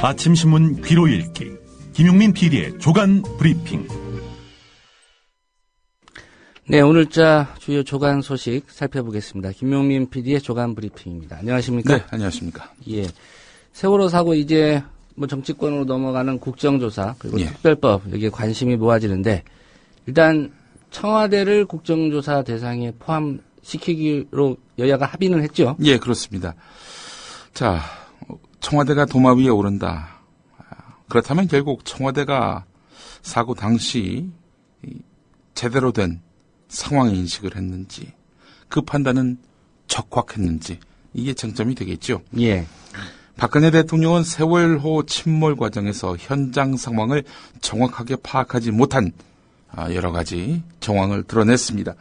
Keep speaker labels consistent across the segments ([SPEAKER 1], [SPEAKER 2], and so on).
[SPEAKER 1] 아침 신문 귀로 읽기 김용민 PD의 조간 브리핑.
[SPEAKER 2] 네, 오늘자 주요 조간 소식 살펴보겠습니다. 김용민 PD의 조간 브리핑입니다. 안녕하십니까?
[SPEAKER 3] 네, 안녕하십니까?
[SPEAKER 2] 예. 세월호 사고 이제 정치권으로 넘어가는 국정조사 그리고
[SPEAKER 3] 예.
[SPEAKER 2] 특별법 여기에 관심이 모아지는데 일단 청와대를 국정조사 대상에 포함시키기로 여야가 합의는 했죠.
[SPEAKER 3] 예, 그렇습니다. 자, 청와대가 도마 위에 오른다. 그렇다면 결국 청와대가 사고 당시 제대로 된 상황 인식을 했는지, 그 판단은 적확했는지, 이게 쟁점이 되겠죠.
[SPEAKER 2] 예.
[SPEAKER 3] 박근혜 대통령은 세월호 침몰 과정에서 현장 상황을 정확하게 파악하지 못한 여러 가지 정황을 드러냈습니다.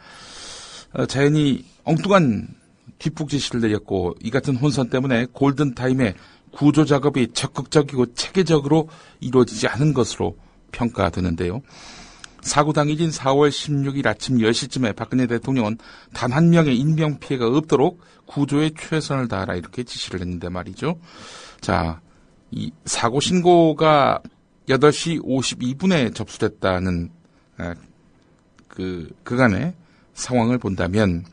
[SPEAKER 3] 자연히 엉뚱한 뒷북 지시를 내렸고, 이 같은 혼선 때문에 골든타임에 구조 작업이 적극적이고 체계적으로 이루어지지 않은 것으로 평가되는데요. 사고 당일인 4월 16일 아침 10시쯤에 박근혜 대통령은 단 한 명의 인명피해가 없도록 구조에 최선을 다하라 이렇게 지시를 했는데 말이죠. 자, 이 사고 신고가 8시 52분에 접수됐다는 그간의 상황을 본다면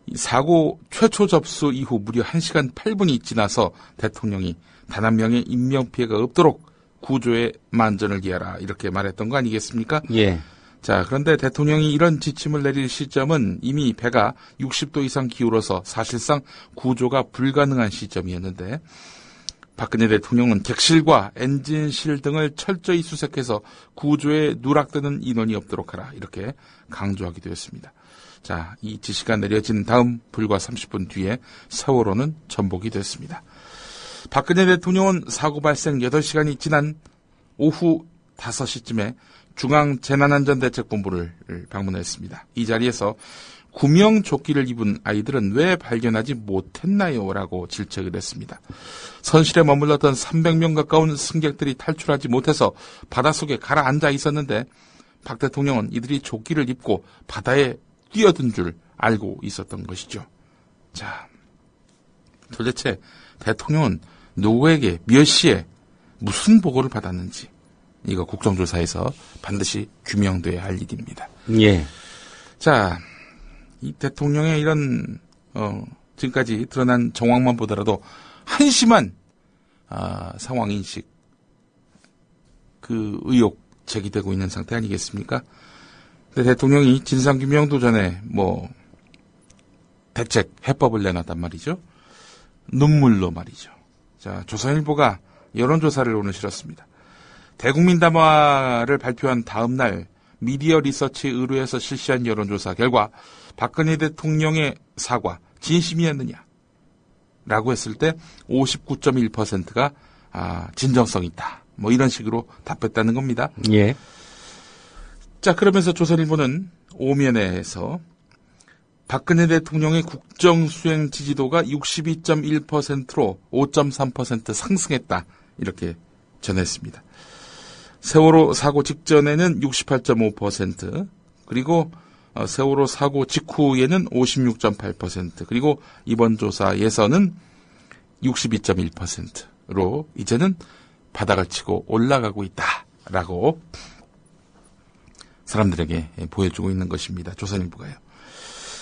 [SPEAKER 3] 이 사고 최초 접수 이후 무려 1시간 8분이 지나서 대통령이 단 한 명의 인명피해가 없도록 구조에 만전을 기하라 이렇게 말했던 거 아니겠습니까?
[SPEAKER 2] 예.
[SPEAKER 3] 자, 그런데 대통령이 이런 지침을 내릴 시점은 이미 배가 60도 이상 기울어서 사실상 구조가 불가능한 시점이었는데 박근혜 대통령은 객실과 엔진실 등을 철저히 수색해서 구조에 누락되는 인원이 없도록 하라 이렇게 강조하기도 했습니다. 자, 이 지시가 내려진 다음 불과 30분 뒤에 세월호는 전복이 됐습니다. 박근혜 대통령은 사고 발생 8시간이 지난 오후 5시쯤에 중앙재난안전대책본부를 방문했습니다. 이 자리에서 구명조끼를 입은 아이들은 왜 발견하지 못했나요? 라고 질책을 했습니다. 선실에 머물렀던 300명 가까운 승객들이 탈출하지 못해서 바닷속에 가라앉아 있었는데 박 대통령은 이들이 조끼를 입고 바다에 뛰어든 줄 알고 있었던 것이죠. 자, 도대체 대통령은 누구에게 몇 시에 무슨 보고를 받았는지 이거 국정조사에서 반드시 규명돼야 할 일입니다.
[SPEAKER 2] 예.
[SPEAKER 3] 자, 이 대통령의 이런 지금까지 드러난 정황만 보더라도 한심한 상황 인식 그 의혹 제기되고 있는 상태 아니겠습니까? 근데 대통령이 진상규명도 전에 대책 해법을 내놨단 말이죠. 눈물로 말이죠. 자, 조선일보가 여론조사를 오늘 실었습니다. 대국민 담화를 발표한 다음 날 미디어 리서치 의뢰에서 실시한 여론조사 결과 박근혜 대통령의 사과 진심이었느냐 라고 했을 때 59.1%가 진정성 있다. 이런 식으로 답했다는 겁니다.
[SPEAKER 2] 예.
[SPEAKER 3] 자, 그러면서 조선일보는 오면에서 박근혜 대통령의 국정수행 지지도가 62.1%로 5.3% 상승했다. 이렇게 전했습니다. 세월호 사고 직전에는 68.5%, 그리고 세월호 사고 직후에는 56.8%, 그리고 이번 조사에서는 62.1%로 이제는 바닥을 치고 올라가고 있다라고 사람들에게 보여주고 있는 것입니다. 조선일보가요.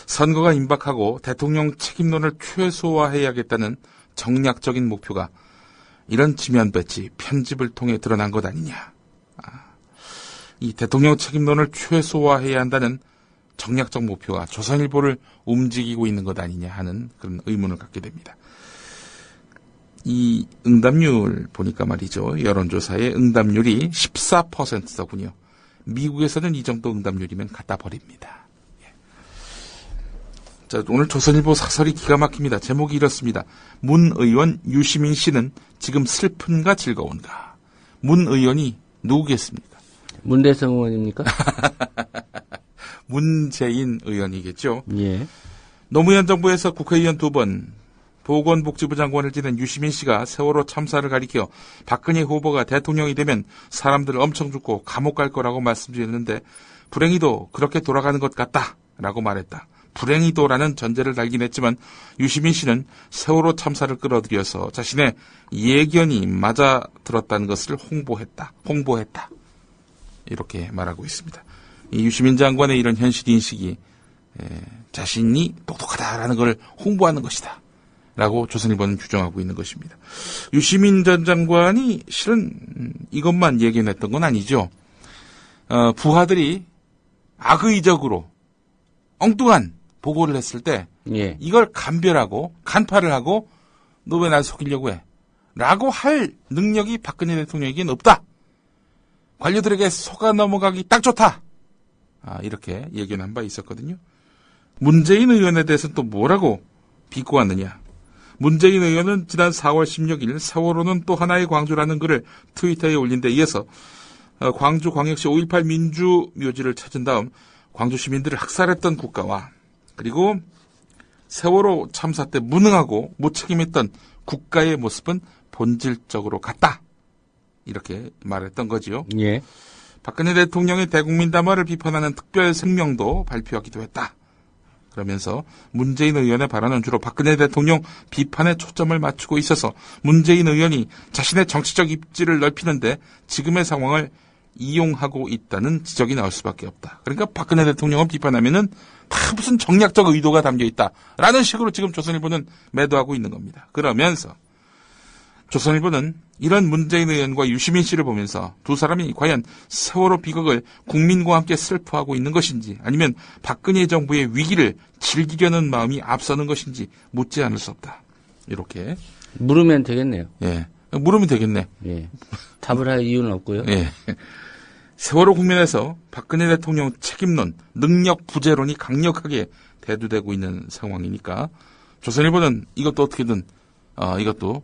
[SPEAKER 3] 선거가 임박하고 대통령 책임론을 최소화해야겠다는 정략적인 목표가 이런 지면 배치, 편집을 통해 드러난 것 아니냐. 이 대통령 책임론을 최소화해야 한다는 정략적 목표가 조선일보를 움직이고 있는 것 아니냐 하는 그런 의문을 갖게 됩니다. 이 응답률 보니까 말이죠. 여론조사의 응답률이 14%더군요. 미국에서는 이 정도 응답률이면 갖다 버립니다. 자, 오늘 조선일보 사설이 기가 막힙니다. 제목이 이렇습니다. 문 의원 유시민 씨는 지금 슬픈가 즐거운가? 문 의원이 누구겠습니까?
[SPEAKER 2] 문대성 의원입니까?
[SPEAKER 3] 문재인 의원이겠죠.
[SPEAKER 2] 예.
[SPEAKER 3] 노무현 정부에서 국회의원 2번, 보건복지부 장관을 지낸 유시민 씨가 세월호 참사를 가리켜 박근혜 후보가 대통령이 되면 사람들 엄청 죽고 감옥 갈 거라고 말씀드렸는데 불행히도 그렇게 돌아가는 것 같다라고 말했다. 불행이도라는 전제를 달긴 했지만 유시민 씨는 세월호 참사를 끌어들여서 자신의 예견이 맞아 들었다는 것을 홍보했다. 이렇게 말하고 있습니다. 이 유시민 장관의 이런 현실인식이 자신이 똑똑하다라는 걸 홍보하는 것이다. 라고 조선일보는 규정하고 있는 것입니다. 유시민 전 장관이 실은 이것만 예견했던 건 아니죠. 부하들이 악의적으로 엉뚱한 보고를 했을 때
[SPEAKER 2] 예.
[SPEAKER 3] 이걸 감별하고 간파를 하고 너 왜 날 속이려고 해? 라고 할 능력이 박근혜 대통령에게는 없다. 관료들에게 속아 넘어가기 딱 좋다. 이렇게 예견한 바 있었거든요. 문재인 의원에 대해서는 또 뭐라고 비꼬았느냐. 문재인 의원은 지난 4월 16일 세월호는 또 하나의 광주라는 글을 트위터에 올린 데 이어서 광주광역시 5.18 민주묘지를 찾은 다음 광주 시민들을 학살했던 국가와 그리고 세월호 참사 때 무능하고 무책임했던 국가의 모습은 본질적으로 같다. 이렇게 말했던 거지요.
[SPEAKER 2] 예.
[SPEAKER 3] 박근혜 대통령의 대국민 담화를 비판하는 특별声명도 발표하기도 했다. 그러면서 문재인 의원의 발언은 주로 박근혜 대통령 비판에 초점을 맞추고 있어서 문재인 의원이 자신의 정치적 입지를 넓히는데 지금의 상황을 이용하고 있다는 지적이 나올 수밖에 없다. 그러니까 박근혜 대통령을 비판하면은 다 무슨 정략적 의도가 담겨 있다라는 식으로 지금 조선일보는 매도하고 있는 겁니다. 그러면서 조선일보는 이런 문재인 의원과 유시민 씨를 보면서 두 사람이 과연 세월호 비극을 국민과 함께 슬퍼하고 있는 것인지 아니면 박근혜 정부의 위기를 즐기려는 마음이 앞서는 것인지 묻지 않을 수 없다. 이렇게
[SPEAKER 2] 물으면 되겠네요.
[SPEAKER 3] 예, 물으면 되겠네.
[SPEAKER 2] 예. 답을 할 이유는 없고요.
[SPEAKER 3] 예. 세월호 국면에서 박근혜 대통령 책임론, 능력 부재론이 강력하게 대두되고 있는 상황이니까 조선일보는 이것도 어떻게든 이것도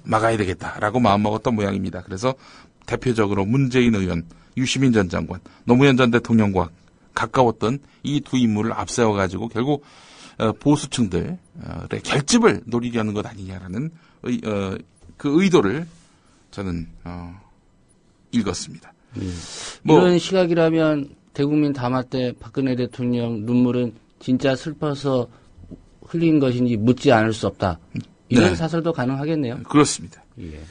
[SPEAKER 3] 막아야 되겠다라고 마음먹었던 모양입니다. 그래서 대표적으로 문재인 의원, 유시민 전 장관, 노무현 전 대통령과 가까웠던 이 두 인물을 앞세워가지고 결국 보수층들의 결집을 노리려는 것 아니냐라는 그 의도를 저는 읽었습니다.
[SPEAKER 2] 이런 시각이라면 대국민 담화 때 박근혜 대통령 눈물은 진짜 슬퍼서 흘린 것인지 묻지 않을 수 없다. 이런
[SPEAKER 3] 네.
[SPEAKER 2] 사설도 가능하겠네요.
[SPEAKER 3] 그렇습니다.
[SPEAKER 2] 예.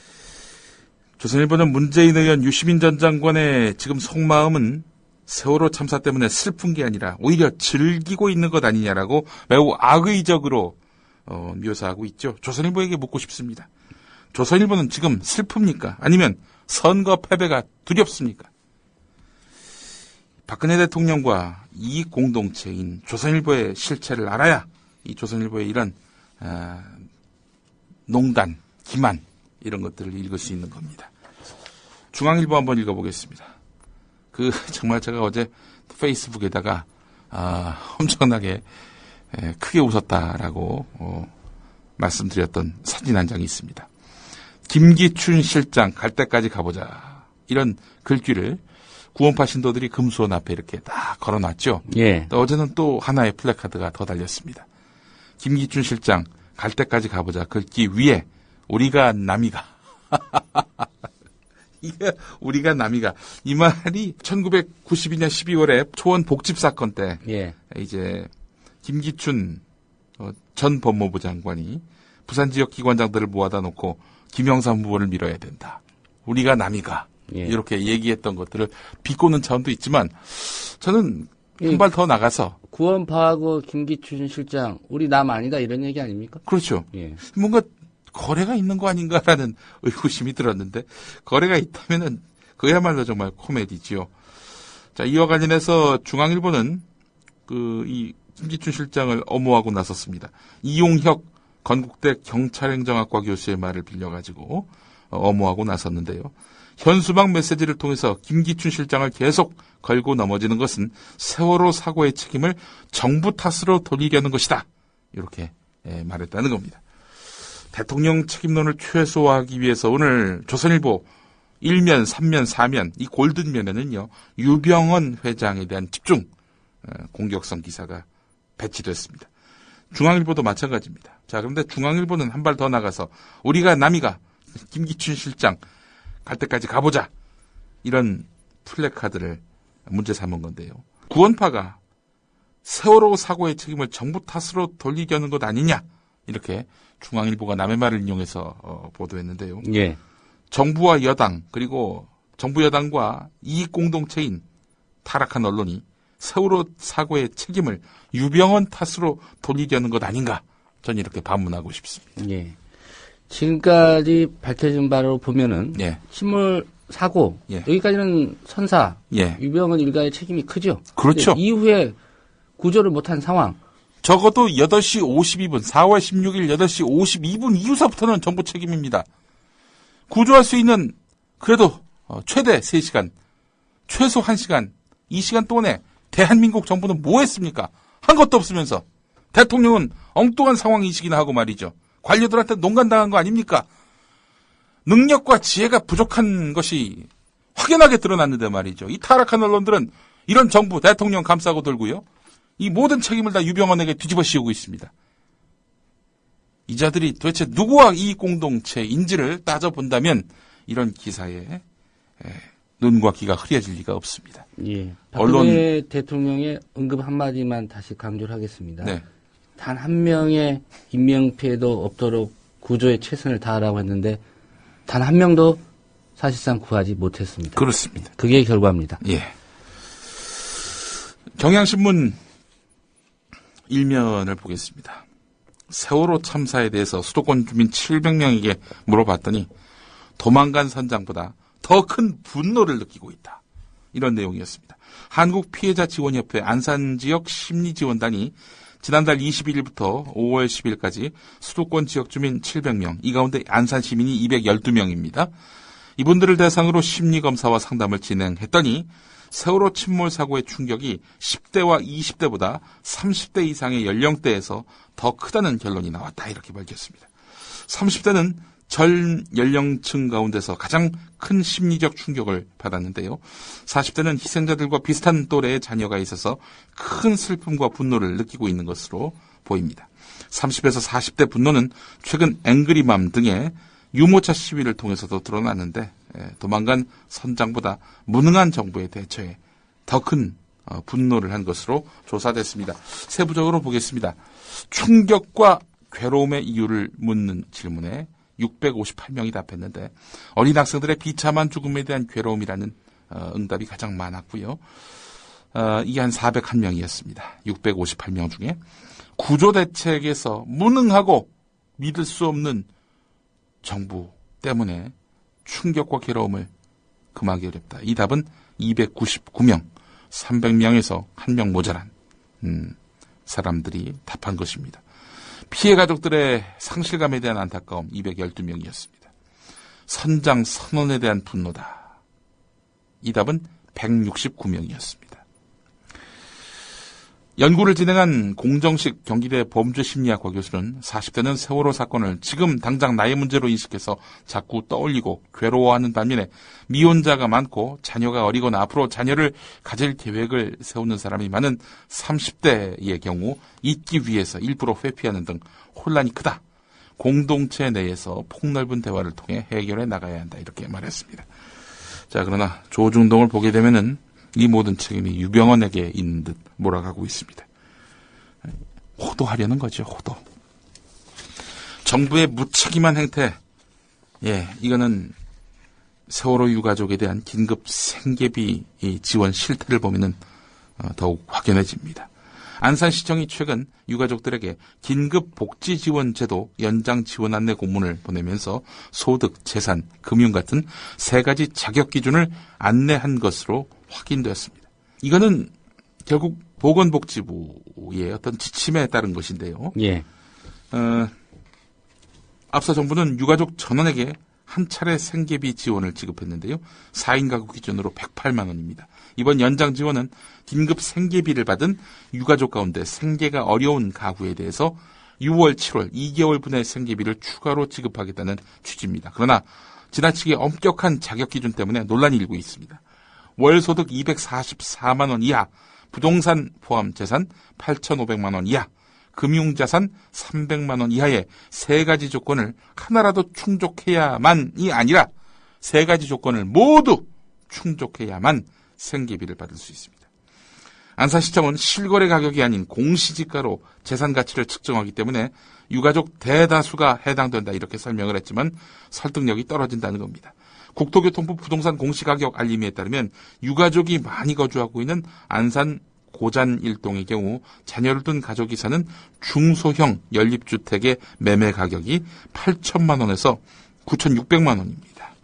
[SPEAKER 3] 조선일보는 문재인 의원, 유시민 전 장관의 지금 속마음은 세월호 참사 때문에 슬픈 게 아니라 오히려 즐기고 있는 것 아니냐라고 매우 악의적으로 묘사하고 있죠. 조선일보에게 묻고 싶습니다. 조선일보는 지금 슬픕니까? 아니면 선거 패배가 두렵습니까? 박근혜 대통령과 이익 공동체인 조선일보의 실체를 알아야 이 조선일보의 이런 농단, 기만 이런 것들을 읽을 수 있는 겁니다. 중앙일보 한번 읽어보겠습니다. 정말 제가 어제 페이스북에다가 엄청나게 크게 웃었다라고 말씀드렸던 사진 한 장이 있습니다. 김기춘 실장 갈 때까지 가보자. 이런 글귀를 구원파 신도들이 금수원 앞에 이렇게 딱 걸어놨죠.
[SPEAKER 2] 예.
[SPEAKER 3] 어제는 또 하나의 플래카드가 더 달렸습니다. 김기춘 실장 갈 때까지 가보자. 글귀 위에 우리가 남이가. 이게 우리가 남이가. 이 말이 1992년 12월에 초원 복집 사건 때
[SPEAKER 2] 예.
[SPEAKER 3] 이제 김기춘 전 법무부 장관이 부산 지역 기관장들을 모아다 놓고 김영삼 후보를 밀어야 된다. 우리가 남이가.
[SPEAKER 2] 예.
[SPEAKER 3] 이렇게 얘기했던 것들을 비꼬는 차원도 있지만 저는 한 발 더 나가서
[SPEAKER 2] 구원파하고 김기춘 실장 우리 남 아니다 이런 얘기 아닙니까?
[SPEAKER 3] 그렇죠.
[SPEAKER 2] 예.
[SPEAKER 3] 뭔가 거래가 있는 거 아닌가라는 의구심이 들었는데 거래가 있다면은 그야말로 정말 코미디지요. 자, 이와 관련해서 중앙일보는 이 김기춘 실장을 엄호하고 나섰습니다. 이용혁 건국대 경찰행정학과 교수의 말을 빌려가지고 엄호하고 나섰는데요. 현수막 메시지를 통해서 김기춘 실장을 계속 걸고 넘어지는 것은 세월호 사고의 책임을 정부 탓으로 돌리려는 것이다. 이렇게 말했다는 겁니다. 대통령 책임론을 최소화하기 위해서 오늘 조선일보 1면, 3면, 4면 이 골든면에는요. 유병헌 회장에 대한 집중 공격성 기사가 배치됐습니다. 중앙일보도 마찬가지입니다. 자, 그런데 중앙일보는 한 발 더 나가서 우리가 남이가 김기춘 실장 갈 때까지 가보자. 이런 플래카드를 문제 삼은 건데요. 구원파가 세월호 사고의 책임을 정부 탓으로 돌리려는 것 아니냐, 이렇게 중앙일보가 남의 말을 인용해서 보도했는데요.
[SPEAKER 2] 예.
[SPEAKER 3] 정부와 여당, 그리고 정부 여당과 이익 공동체인 타락한 언론이 세월호 사고의 책임을 유병헌 탓으로 돌리려는 것 아닌가, 전 이렇게 반문하고 싶습니다.
[SPEAKER 2] 예. 지금까지 밝혀진 바로 보면은
[SPEAKER 3] 예.
[SPEAKER 2] 침몰 사고
[SPEAKER 3] 예.
[SPEAKER 2] 여기까지는 선사
[SPEAKER 3] 예.
[SPEAKER 2] 유병헌 일가의 책임이 크죠.
[SPEAKER 3] 그렇죠.
[SPEAKER 2] 이후에 구조를 못한 상황.
[SPEAKER 3] 적어도 8시 52분, 4월 16일 8시 52분 이후서부터는 정부 책임입니다. 구조할 수 있는 그래도 최대 3시간, 최소 1시간, 이 시간 동안에 대한민국 정부는 뭐 했습니까? 한 것도 없으면서. 대통령은 엉뚱한 상황 인식이나 하고 말이죠. 관료들한테 농간당한 거 아닙니까? 능력과 지혜가 부족한 것이 확연하게 드러났는데 말이죠. 이 타락한 언론들은 이런 정부, 대통령 감싸고 돌고요. 이 모든 책임을 다 유병헌에게 뒤집어 씌우고 있습니다. 이 자들이 도대체 누구와 이 공동체인지를 따져본다면 이런 기사에 눈과 귀가 흐려질 리가 없습니다.
[SPEAKER 2] 예. 박근혜 대통령의 언급 한마디만 다시 강조를 하겠습니다.
[SPEAKER 3] 네.
[SPEAKER 2] 단 한 명의 인명피해도 없도록 구조에 최선을 다하라고 했는데 단 한 명도 사실상 구하지 못했습니다.
[SPEAKER 3] 그렇습니다.
[SPEAKER 2] 그게 결과입니다.
[SPEAKER 3] 예. 경향신문 일면을 보겠습니다. 세월호 참사에 대해서 수도권 주민 700명에게 물어봤더니 도망간 선장보다 더 큰 분노를 느끼고 있다. 이런 내용이었습니다. 한국피해자지원협회 안산지역 심리지원단이 지난달 21일부터 5월 10일까지 수도권 지역 주민 700명, 이 가운데 안산 시민이 212명입니다. 이분들을 대상으로 심리검사와 상담을 진행했더니 세월호 침몰 사고의 충격이 10대와 20대보다 30대 이상의 연령대에서 더 크다는 결론이 나왔다. 이렇게 밝혔습니다. 30대는 전 연령층 가운데서 가장 큰 심리적 충격을 받았는데요. 40대는 희생자들과 비슷한 또래의 자녀가 있어서 큰 슬픔과 분노를 느끼고 있는 것으로 보입니다. 30에서 40대 분노는 최근 앵그리맘 등의 유모차 시위를 통해서도 드러났는데 도망간 선장보다 무능한 정부의 대처에 더 큰 분노를 한 것으로 조사됐습니다. 세부적으로 보겠습니다. 충격과 괴로움의 이유를 묻는 질문에 658명이 답했는데 어린 학생들의 비참한 죽음에 대한 괴로움이라는 응답이 가장 많았고요. 이게 한 401명이었습니다. 658명 중에 구조 대책에서 무능하고 믿을 수 없는 정부 때문에 충격과 괴로움을 금하기 어렵다. 이 답은 299명, 300명에서 1명 모자란 사람들이 답한 것입니다. 피해 가족들의 상실감에 대한 안타까움 212명이었습니다. 선장 선언에 대한 분노다. 이 답은 169명이었습니다. 연구를 진행한 공정식 경기대 범죄심리학과 교수는 40대는 세월호 사건을 지금 당장 나의 문제로 인식해서 자꾸 떠올리고 괴로워하는 반면에 미혼자가 많고 자녀가 어리거나 앞으로 자녀를 가질 계획을 세우는 사람이 많은 30대의 경우 잊기 위해서 일부러 회피하는 등 혼란이 크다. 공동체 내에서 폭넓은 대화를 통해 해결해 나가야 한다. 이렇게 말했습니다. 자, 그러나 조중동을 보게 되면은 이 모든 책임이 유병헌에게 있는 듯 몰아가고 있습니다. 호도하려는 거죠, 호도. 정부의 무책임한 행태, 이거는 세월호 유가족에 대한 긴급 생계비 지원 실태를 보면은 더욱 확연해집니다. 안산시청이 최근 유가족들에게 긴급 복지 지원 제도 연장 지원 안내 공문을 보내면서 소득, 재산, 금융 같은 3가지 자격 기준을 안내한 것으로 확인되었습니다. 이거는 결국 보건복지부의 어떤 지침에 따른 것인데요.
[SPEAKER 2] 예.
[SPEAKER 3] 앞서 정부는 유가족 전원에게 한 차례 생계비 지원을 지급했는데요. 4인 가구 기준으로 108만 원입니다. 이번 연장 지원은 긴급 생계비를 받은 유가족 가운데 생계가 어려운 가구에 대해서 6월, 7월 2개월 분의 생계비를 추가로 지급하겠다는 취지입니다. 그러나 지나치게 엄격한 자격 기준 때문에 논란이 일고 있습니다. 월 소득 244만 원 이하, 부동산 포함 재산 8,500만 원 이하, 금융자산 300만 원 이하의 3가지 조건을 하나라도 충족해야만이 아니라 3가지 조건을 모두 충족해야만 생계비를 받을 수 있습니다. 안산시청은 실거래 가격이 아닌 공시지가로 재산 가치를 측정하기 때문에 유가족 대다수가 해당된다 이렇게 설명을 했지만 설득력이 떨어진다는 겁니다. 국토교통부 부동산 공시가격 알림에 따르면 유가족이 많이 거주하고 있는 안산 고잔 일동의 경우 자녀를 둔 가족이 사는 중소형 연립주택의 매매 가격이 8천만 원에서 9,600만 원입니다.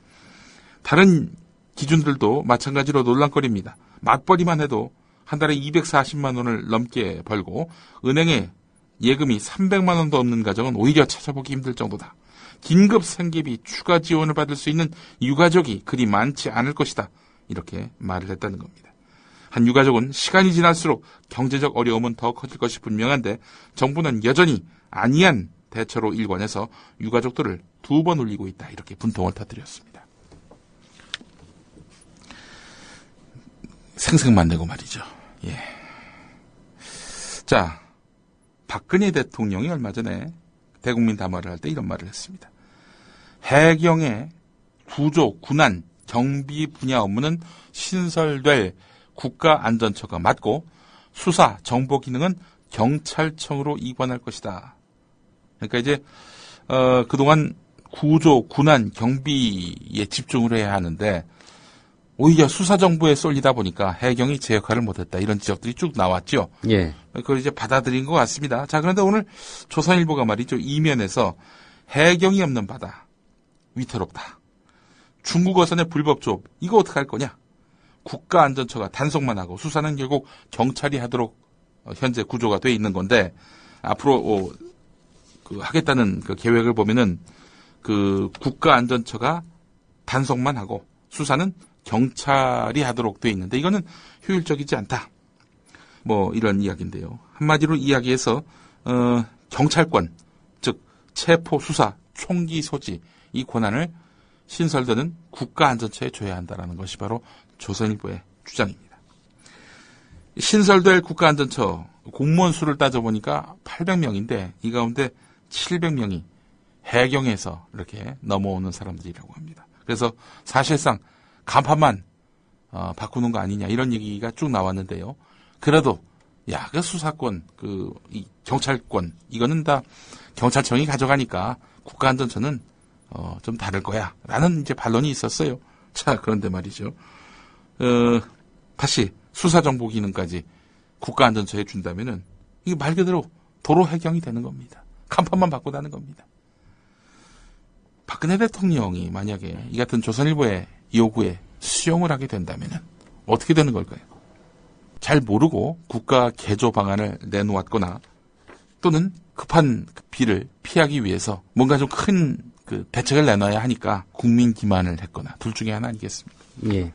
[SPEAKER 3] 다른 기준들도 마찬가지로 논란거리입니다. 맞벌이만 해도 한 달에 240만 원을 넘게 벌고 은행에 예금이 300만 원도 없는 가정은 오히려 찾아보기 힘들 정도다. 긴급 생계비 추가 지원을 받을 수 있는 유가족이 그리 많지 않을 것이다. 이렇게 말을 했다는 겁니다. 한 유가족은 시간이 지날수록 경제적 어려움은 더 커질 것이 분명한데 정부는 여전히 안이한 대처로 일관해서 유가족들을 2번 울리고 있다. 이렇게 분통을 터뜨렸습니다. 생색만 내고 말이죠. 예. 자, 박근혜 대통령이 얼마 전에 대국민 담화를 할 때 이런 말을 했습니다. 해경의 구조, 군안, 경비 분야 업무는 신설될 국가안전처가 맡고 수사, 정보 기능은 경찰청으로 이관할 것이다. 그러니까 이제 그동안 구조, 군안, 경비에 집중을 해야 하는데 오히려 수사 정보에 쏠리다 보니까 해경이 제 역할을 못했다. 이런 지적들이 쭉 나왔죠.
[SPEAKER 2] 예.
[SPEAKER 3] 그걸 이제 받아들인 것 같습니다. 자, 그런데 오늘 조선일보가 말이죠. 이면에서 해경이 없는 바다. 위태롭다. 중국 어선의 불법 조업. 이거 어떡할 거냐. 국가안전처가 단속만 하고 수사는 결국 경찰이 하도록 현재 구조가 돼 있는 건데 앞으로 하겠다는 그 계획을 보면은 그 국가안전처가 단속만 하고 수사는 경찰이 하도록 돼 있는데 이거는 효율적이지 않다. 뭐 이런 이야기인데요. 한마디로 이야기해서 경찰권, 즉 체포, 수사, 총기 소지 이 권한을 신설되는 국가안전처에 줘야 한다는 것이 바로 조선일보의 주장입니다. 신설될 국가안전처 공무원 수를 따져보니까 800명인데 이 가운데 700명이 해경에서 이렇게 넘어오는 사람들이라고 합니다. 그래서 사실상 간판만 바꾸는 거 아니냐 이런 얘기가 쭉 나왔는데요. 그래도 그 수사권, 이 경찰권 이거는 다 경찰청이 가져가니까 국가안전처는 좀 다를 거야라는 이제 반론이 있었어요. 자, 그런데 말이죠. 다시 수사 정보 기능까지 국가안전처에 준다면은 이게 말 그대로 도로 해경이 되는 겁니다. 간판만 바꾸다는 겁니다. 박근혜 대통령이 만약에 이 같은 조선일보의 요구에 수용을 하게 된다면은 어떻게 되는 걸까요? 잘 모르고 국가 개조 방안을 내놓았거나 또는 급한 비를 피하기 위해서 뭔가 좀 큰 대책을 내놔야 하니까 국민 기만을 했거나 둘 중에 하나 아니겠습니까?
[SPEAKER 2] 예.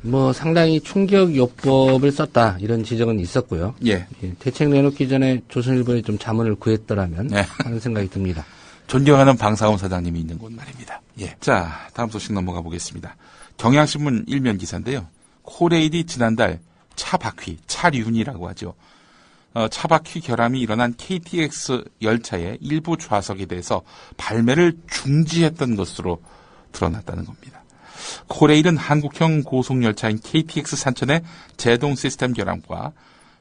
[SPEAKER 2] 뭐 상당히 충격 요법을 썼다 이런 지적은 있었고요.
[SPEAKER 3] 예.
[SPEAKER 2] 대책 내놓기 전에 조선일보에 좀 자문을 구했더라면 하는 생각이 듭니다.
[SPEAKER 3] 존경하는 방사훈 사장님이 있는 곳 말입니다. 예. 자, 다음 소식 넘어가 보겠습니다. 경향신문 일면 기사인데요. 코레일이 지난달 차바퀴, 차륜이라고 하죠. 차바퀴 결함이 일어난 KTX 열차의 일부 좌석에 대해서 발매를 중지했던 것으로 드러났다는 겁니다. 코레일은 한국형 고속열차인 KTX 산천의 제동 시스템 결함과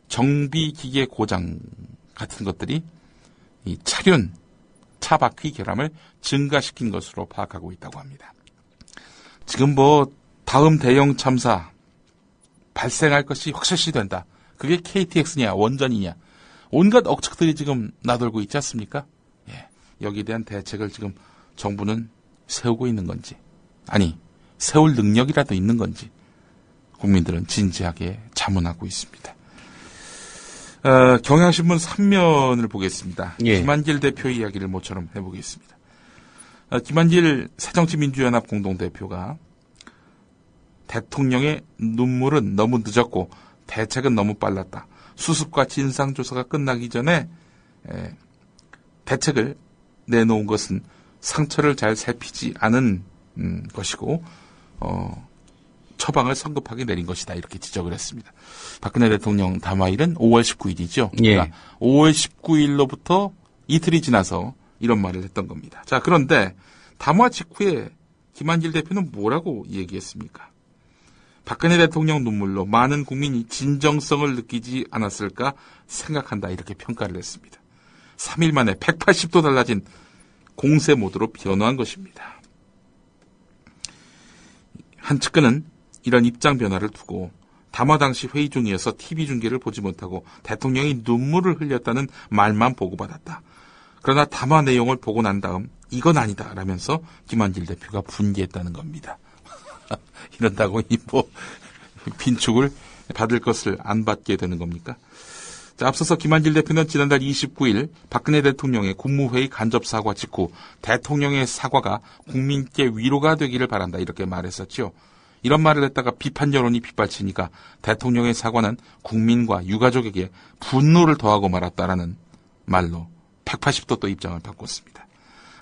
[SPEAKER 3] 정비기계 고장 같은 것들이 이 차륜, 차바퀴 결함을 증가시킨 것으로 파악하고 있다고 합니다. 지금 다음 대형 참사 발생할 것이 확실시 된다. 그게 KTX냐 원전이냐 온갖 억측들이 지금 나돌고 있지 않습니까? 예, 여기에 대한 대책을 지금 정부는 세우고 있는 건지 아니 세울 능력이라도 있는 건지 국민들은 진지하게 자문하고 있습니다. 경향신문 3면을 보겠습니다.
[SPEAKER 2] 예.
[SPEAKER 3] 김한길 대표 이야기를 모처럼 해보겠습니다. 김한길 새정치민주연합 공동대표가 대통령의 눈물은 너무 늦었고 대책은 너무 빨랐다. 수습과 진상조사가 끝나기 전에 대책을 내놓은 것은 상처를 잘 살피지 않은 것이고 처방을 성급하게 내린 것이다. 이렇게 지적을 했습니다. 박근혜 대통령 담화일은 5월 19일이죠.
[SPEAKER 2] 예.
[SPEAKER 3] 그러니까 5월 19일로부터 이틀이 지나서 이런 말을 했던 겁니다. 자, 그런데 담화 직후에 김한길 대표는 뭐라고 얘기했습니까? 박근혜 대통령 눈물로 많은 국민이 진정성을 느끼지 않았을까 생각한다. 이렇게 평가를 했습니다. 3일 만에 180도 달라진 공세 모드로 변화한 것입니다. 한 측근은 이런 입장 변화를 두고 담화 당시 회의 중이어서 TV 중계를 보지 못하고 대통령이 눈물을 흘렸다는 말만 보고받았다. 그러나 담화 내용을 보고 난 다음 이건 아니다 라면서 김한길 대표가 분개했다는 겁니다. 이런다고 빈축을 받을 것을 안 받게 되는 겁니까? 자, 앞서서 김한길 대표는 지난달 29일 박근혜 대통령의 국무회의 간접 사과 직후 대통령의 사과가 국민께 위로가 되기를 바란다 이렇게 말했었죠. 이런 말을 했다가 비판 여론이 빗발치니까 대통령의 사과는 국민과 유가족에게 분노를 더하고 말았다라는 말로 180도 또 입장을 바꿨습니다.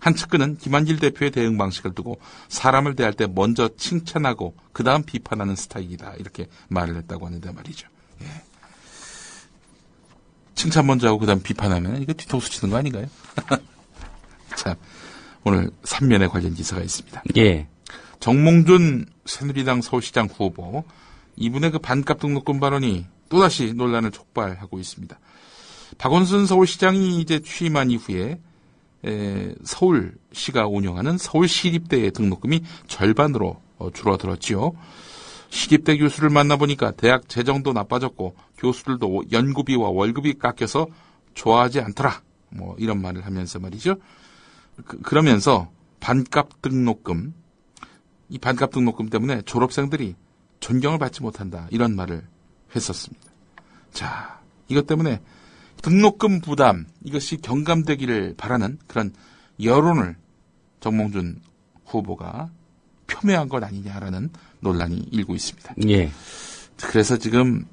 [SPEAKER 3] 한 측근은 김한길 대표의 대응 방식을 두고 사람을 대할 때 먼저 칭찬하고 그 다음 비판하는 스타일이다 이렇게 말을 했다고 하는데 말이죠. 예. 칭찬 먼저 하고 그 다음 비판하면 이거 뒤통수 치는 거 아닌가요? 자, 오늘 3면에 관련 기사가 있습니다.
[SPEAKER 2] 예.
[SPEAKER 3] 정몽준 새누리당 서울시장 후보, 이분의 그 반값 등록금 발언이 또다시 논란을 촉발하고 있습니다. 박원순 서울시장이 이제 취임한 이후에 서울시가 운영하는 서울시립대의 등록금이 절반으로 줄어들었지요. 시립대 교수를 만나보니까 대학 재정도 나빠졌고 교수들도 연구비와 월급이 깎여서 좋아하지 않더라. 이런 말을 하면서 말이죠. 그러면서 반값 등록금, 이 반값 등록금 때문에 졸업생들이 존경을 받지 못한다. 이런 말을 했었습니다. 자, 이것 때문에 등록금 부담, 이것이 경감되기를 바라는 그런 여론을 정몽준 후보가 표명한 것 아니냐라는 논란이 일고 있습니다.
[SPEAKER 2] 예.
[SPEAKER 3] 그래서 지금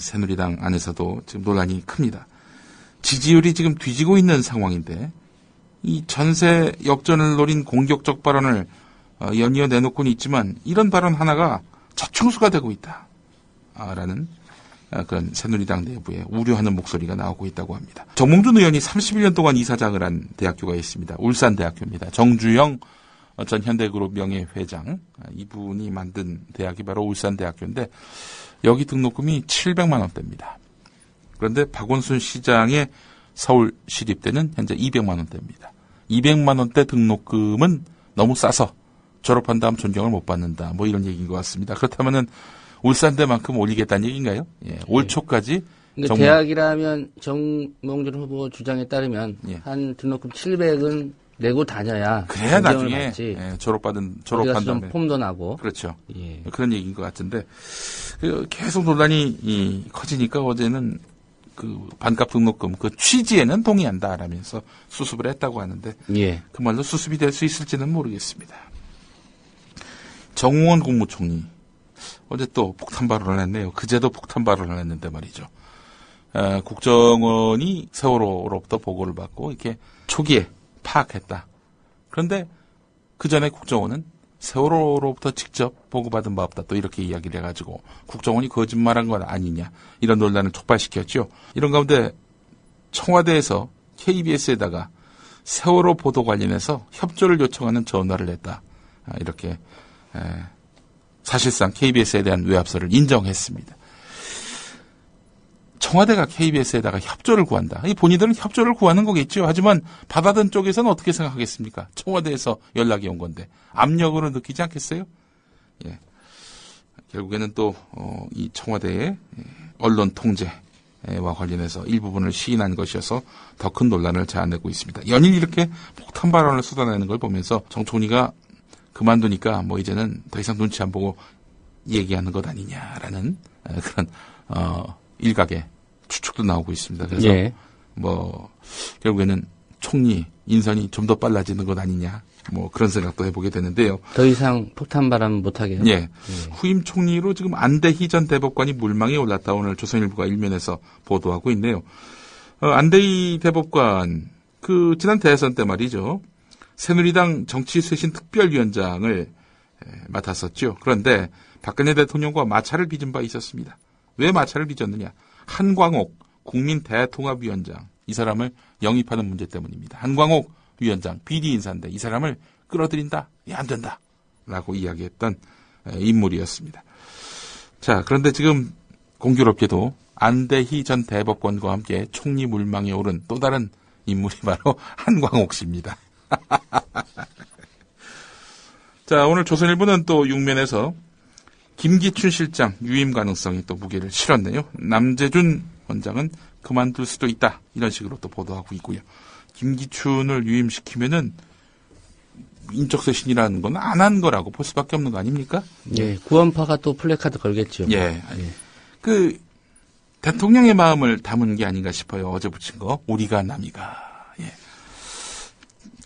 [SPEAKER 3] 새누리당 안에서도 지금 논란이 큽니다. 지지율이 지금 뒤지고 있는 상황인데 이 전세 역전을 노린 공격적 발언을 연이어 내놓고는 있지만 이런 발언 하나가 자충수가 되고 있다라는 그런 새누리당 내부에 우려하는 목소리가 나오고 있다고 합니다. 정몽준 의원이 31년 동안 이사장을 한 대학교가 있습니다. 울산대학교입니다. 정주영 전 현대그룹 명예회장, 이분이 만든 대학이 바로 울산대학교인데 여기 등록금이 700만 원대입니다. 그런데 박원순 시장의 서울시립대는 현재 200만 원대입니다. 200만 원대 등록금은 너무 싸서 졸업한 다음 존경을 못 받는다. 이런 얘기인 것 같습니다. 그렇다면은 울산대만큼 올리겠다는 얘기인가요? 예, 올 초까지.
[SPEAKER 2] 그러니까 대학이라면 정몽준 후보 주장에 따르면 한 등록금 700은 내고 다녀야
[SPEAKER 3] 그래야 나중에 졸업한 다음에
[SPEAKER 2] 폼도 나고
[SPEAKER 3] 그렇죠.
[SPEAKER 2] 예.
[SPEAKER 3] 그런 얘기인 것 같은데 계속 논란이 커지니까 어제는 그 반값 등록금 그 취지에는 동의한다라면서 수습을 했다고 하는데
[SPEAKER 2] 예.
[SPEAKER 3] 그 말로 수습이 될 수 있을지는 모르겠습니다. 정우원 국무총리 어제 또 폭탄 발언을 했네요. 그제도 폭탄 발언을 했는데 말이죠. 국정원이 세월호로부터 보고를 받고 이렇게 초기에 파악했다. 그런데 그 전에 국정원은 세월호로부터 직접 보고받은 바 없다. 또 이렇게 이야기를 해가지고 국정원이 거짓말한 건 아니냐. 이런 논란을 촉발시켰죠. 이런 가운데 청와대에서 KBS에다가 세월호 보도 관련해서 협조를 요청하는 전화를 냈다. 이렇게 사실상 KBS에 대한 외압설을 인정했습니다. 청와대가 KBS에다가 협조를 구한다. 본인들은 협조를 구하는 거겠죠. 하지만 받아든 쪽에서는 어떻게 생각하겠습니까? 청와대에서 연락이 온 건데 압력으로 느끼지 않겠어요? 예. 결국에는 또 이 청와대의 언론 통제와 관련해서 일부분을 시인한 것이어서 더 큰 논란을 자아내고 있습니다. 연일 이렇게 폭탄 발언을 쏟아내는 걸 보면서 정 총리가 그만두니까 이제는 더 이상 눈치 안 보고 얘기하는 것 아니냐라는 그런 일각의 추측도 나오고 있습니다. 그래서
[SPEAKER 2] 예.
[SPEAKER 3] 결국에는 총리 인선이 좀 더 빨라지는 것 아니냐 그런 생각도 해보게 되는데요.
[SPEAKER 2] 더 이상 폭탄 발언 못하게요?
[SPEAKER 3] 예.
[SPEAKER 2] 예.
[SPEAKER 3] 후임 총리로 지금 안대희 전 대법관이 물망에 올랐다. 오늘 조선일보가 일면에서 보도하고 있네요. 안대희 대법관 지난 대선 때 말이죠. 새누리당 정치쇄신 특별위원장을 맡았었죠. 그런데 박근혜 대통령과 마찰을 빚은 바 있었습니다. 왜 마찰을 빚었느냐? 한광옥 국민대통합위원장, 이 사람을 영입하는 문제 때문입니다. 한광옥 위원장 비리 인사인데 이 사람을 끌어들인다? 안 된다 라고 이야기했던 인물이었습니다. 자, 그런데 지금 공교롭게도 안대희 전 대법관과 함께 총리 물망에 오른 또 다른 인물이 바로 한광옥 씨입니다. 자, 오늘 조선일보는 또 6면에서 김기춘 실장 유임 가능성이 또 무게를 실었네요. 남재준 원장은 그만둘 수도 있다. 이런 식으로 또 보도하고 있고요. 김기춘을 유임시키면은 인적쇄신이라는 건 안 한 거라고 볼 수밖에 없는 거 아닙니까?
[SPEAKER 2] 예, 구원파가 또 플래카드 걸겠죠.
[SPEAKER 3] 예. 그 대통령의 마음을 담은 게 아닌가 싶어요. 어제 붙인 거 우리가 남이가. 예.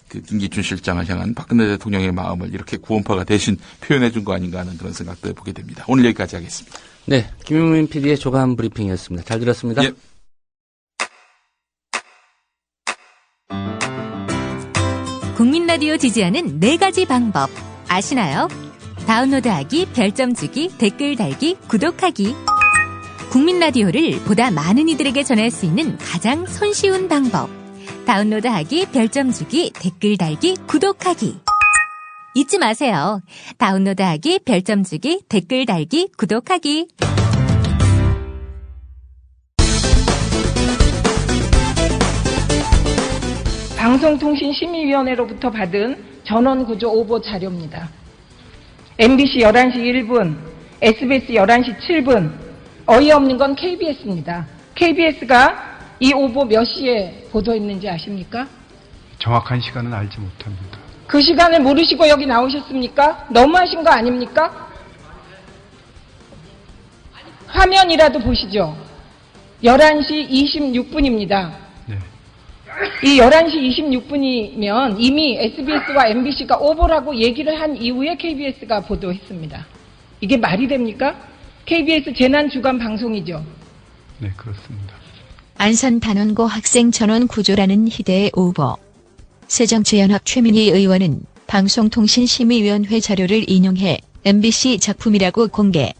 [SPEAKER 3] 그 김기춘 실장을 향한 박근혜 대통령의 마음을 이렇게 구원파가 대신 표현해 준 거 아닌가 하는 그런 생각도 해보게 됩니다. 오늘 여기까지 하겠습니다.
[SPEAKER 2] 네, 김용민 PD의 조간 브리핑이었습니다. 잘 들었습니다.
[SPEAKER 3] 예.
[SPEAKER 4] 국민 라디오 지지하는 4가지 방법 아시나요? 다운로드하기, 별점 주기, 댓글 달기, 구독하기. 국민 라디오를 보다 많은 이들에게 전할 수 있는 가장 손쉬운 방법. 다운로드하기, 별점 주기, 댓글 달기, 구독하기. 잊지 마세요. 다운로드하기, 별점 주기, 댓글 달기, 구독하기.
[SPEAKER 5] 방송통신심의위원회로부터 받은 전원구조 오보 자료입니다. MBC 11시 1분, SBS 11시 7분, 어이없는 건 KBS입니다. KBS가 이 오보 몇 시에 보도했는지 아십니까?
[SPEAKER 6] 정확한 시간은 알지 못합니다.
[SPEAKER 5] 그 시간을 모르시고 여기 나오셨습니까? 너무하신 거 아닙니까? 화면이라도 보시죠. 11시 26분입니다.
[SPEAKER 6] 네.
[SPEAKER 5] 이 11시 26분이면 이미 SBS와 MBC가 오보라고 얘기를 한 이후에 KBS가 보도했습니다. 이게 말이 됩니까? KBS 재난주간 방송이죠.
[SPEAKER 6] 네, 그렇습니다.
[SPEAKER 4] 안산 단원고 학생 전원 구조라는 희대의 오보. 새정치연합 최민희 의원은 방송통신심의위원회 자료를 인용해 MBC 작품이라고 공개.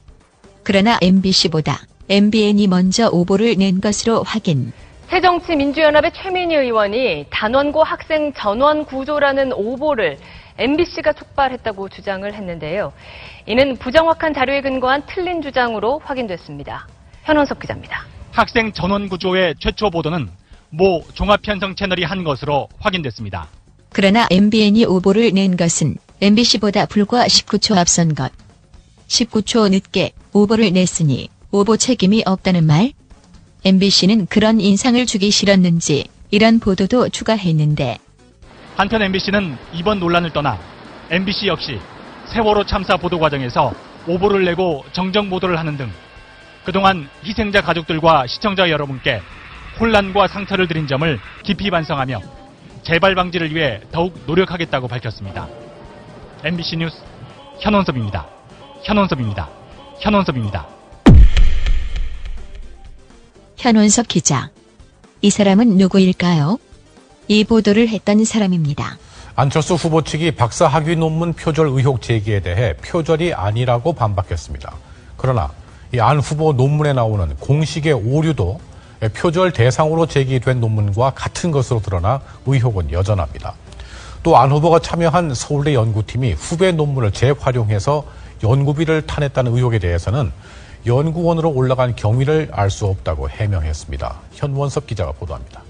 [SPEAKER 4] 그러나 MBC보다 MBN이 먼저 오보를 낸 것으로 확인.
[SPEAKER 7] 새정치민주연합의 최민희 의원이 단원고 학생 전원 구조라는 오보를 MBC가 촉발했다고 주장을 했는데요. 이는 부정확한 자료에 근거한 틀린 주장으로 확인됐습니다. 현원석 기자입니다.
[SPEAKER 8] 학생 전원 구조의 최초 보도는 모 종합편성 채널이 한 것으로 확인됐습니다.
[SPEAKER 4] 그러나 MBN이 오보를 낸 것은 MBC보다 불과 19초 앞선 것. 19초 늦게 오보를 냈으니 오보 책임이 없다는 말? MBC는 그런 인상을 주기 싫었는지 이런 보도도 추가했는데.
[SPEAKER 8] 한편 MBC는 이번 논란을 떠나 MBC 역시 세월호 참사 보도 과정에서 오보를 내고 정정 보도를 하는 등 그동안 희생자 가족들과 시청자 여러분께 혼란과 상처를 드린 점을 깊이 반성하며 재발 방지를 위해 더욱 노력하겠다고 밝혔습니다. MBC 뉴스 현원섭입니다.
[SPEAKER 4] 현원석 기자. 이 사람은 누구일까요? 이 보도를 했던 사람입니다.
[SPEAKER 9] 안철수 후보 측이 박사 학위 논문 표절 의혹 제기에 대해 표절이 아니라고 반박했습니다. 그러나 이 안 후보 논문에 나오는 공식의 오류도 표절 대상으로 제기된 논문과 같은 것으로 드러나 의혹은 여전합니다. 또 안 후보가 참여한 서울대 연구팀이 후배 논문을 재활용해서 연구비를 타냈다는 의혹에 대해서는 연구원으로 올라간 경위를 알 수 없다고 해명했습니다. 현원섭 기자가 보도합니다.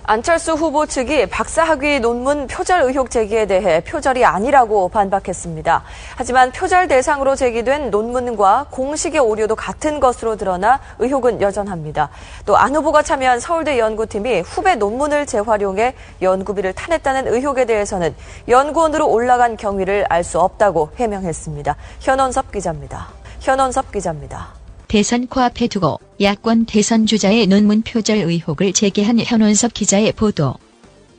[SPEAKER 10] 안철수 후보 측이 박사학위 논문 표절 의혹 제기에 대해 표절이 아니라고 반박했습니다. 하지만 표절 대상으로 제기된 논문과 공식의 오류도 같은 것으로 드러나 의혹은 여전합니다. 또 안 후보가 참여한 서울대 연구팀이 후배 논문을 재활용해 연구비를 타냈다는 의혹에 대해서는 연구원으로 올라간 경위를 알 수 없다고 해명했습니다. 현원섭 기자입니다.
[SPEAKER 4] 대선 코앞에 두고 야권 대선 주자의 논문 표절 의혹을 제기한 현원섭 기자의 보도.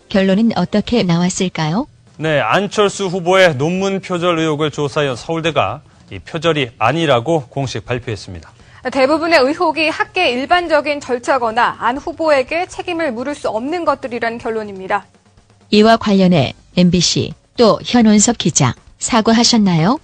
[SPEAKER 4] 결론은 어떻게 나왔을까요?
[SPEAKER 11] 네, 안철수 후보의 논문 표절 의혹을 조사한 서울대가 이 표절이 아니라고 공식 발표했습니다.
[SPEAKER 12] 대부분의 의혹이 학계 일반적인 절차거나 안 후보에게 책임을 물을 수 없는 것들이라는 결론입니다.
[SPEAKER 4] 이와 관련해 MBC 또 현원섭 기자 사과하셨나요?